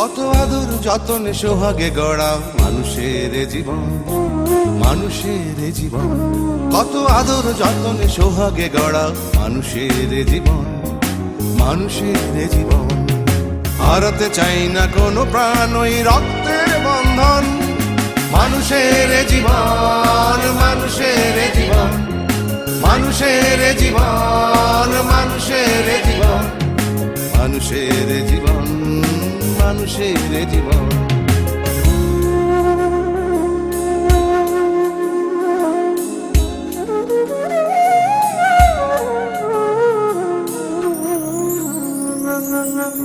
কত আদর যতনে সোহাগে গড়া মানুষের জীবন, মানুষের জীবন। কত আদর যতনে সোহাগে গড়া মানুষের জীবন, মানুষের জীবন। হারাতে চাই না কোনো প্রাণ ওই রক্তের বন্ধন। মানুষের জীবন, মানুষের জীবন, মানুষের জীবন, মানুষের জীবন, মানুষের জীবন, মানুষের জীবন।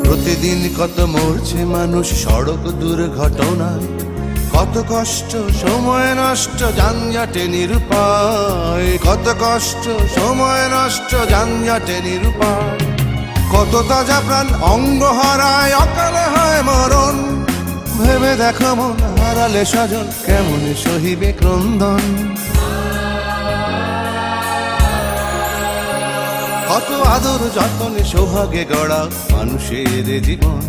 প্রতিদিন কত মরছে মানুষ সড়ক দুর্ঘটনায়, কত কষ্ট সময় নষ্ট যানজটে নিরুপায়, কত কষ্ট সময় নষ্ট যানজটে নিরুপায়। কত তাজা প্রাণ অঙ্গ হারায়, অকালে হয় মরণ। ভেবে দেখো মন হারালে স্বজন কেমন সহিবে ক্রন্দন। কত আদর যতনে সোহাগে গড়া মানুষের জীবন,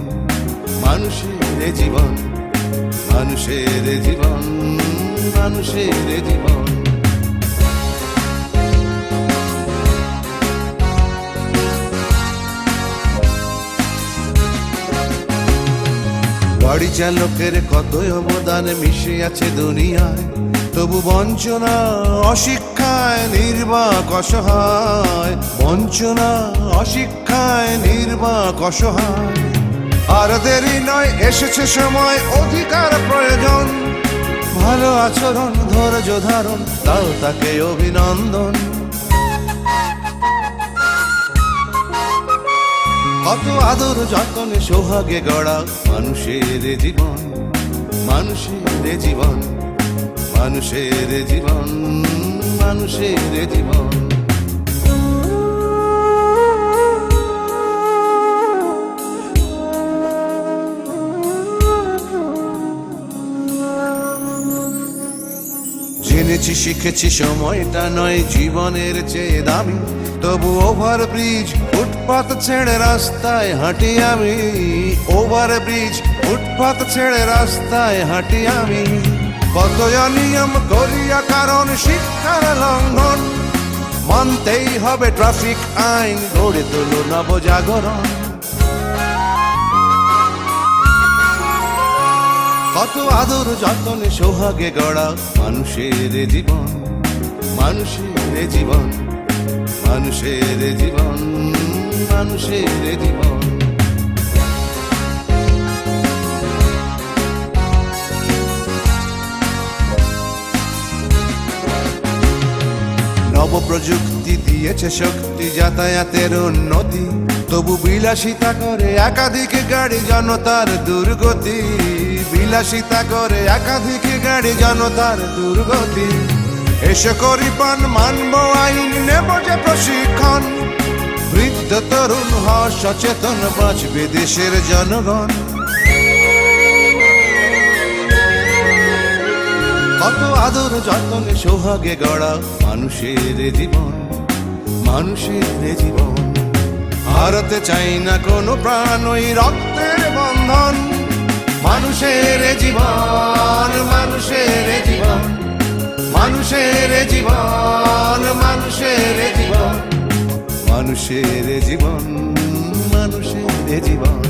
মানুষের জীবন, মানুষের জীবন, মানুষের জীবন। গাড়ি চালকের কত অবদান মিশে আছে দুনিয়ায়, তবু বঞ্চনা অশিক্ষায় নির্বাক অসহায়, বঞ্চনা অশিক্ষায় নির্বাক অসহায়। আর দেরি নয় এসেছে সময় অধিকার প্রয়োজন, ভালো আচরণ ধৈর্য ধারণ তাও তাকে অভিনন্দন। কত আদর যতনে সোহাগে গড়া মানুষের জীবন, মানুষের জীবন, মানুষের জীবন, মানুষের জীবন। জেনেছি শিখেছি সময়টা নয় জীবনের চেয়ে দামি, তবু ওভারব্রিজ ফুটপাত ছেড়ে রাস্তায় হাঁটি আমি, ওভারব্রিজ ফুটপাত ছেড়ে রাস্তায় হাঁটি আমি। কত অনিয়ম করিয়া কারণ শিক্ষার লঙ্ঘন, মানতেই হবে ট্রাফিক আইন, গড়ে তোলো নবজাগরণ। কত আদর যতনে সোহাগে গড়া মানুষের জীবন, মানুষের জীবন, মানুষের জীবন, মানুষের জীবন। নবপ্রযুক্তি দিয়েছে শক্তি যাতায়াতের উন্নতি, তবু বিলাসিতা করে একাধিক গাড়ি জনতার দুর্গতি, বিলাসিতা করে একাধিক গাড়ি জনতার দুর্গতি। এসে করি পান মানব আইন, নেব যে প্রশিক্ষণ, বৃদ্ধ তরুণ হওয়া সচেতন, বাঁচবে দেশের জনগণ। কত আদর যতনে সোহাগে গড়া মানুষের জীবন, মানুষের জীবন। হারাতে চাই না কোনো প্রাণ ওই রক্তের বন্ধন। মানুষের জীবন, মানুষের জীবন, মানুষের জীবন, মানুষের জীবন, মানুষের জীবন, মানুষের জীবন।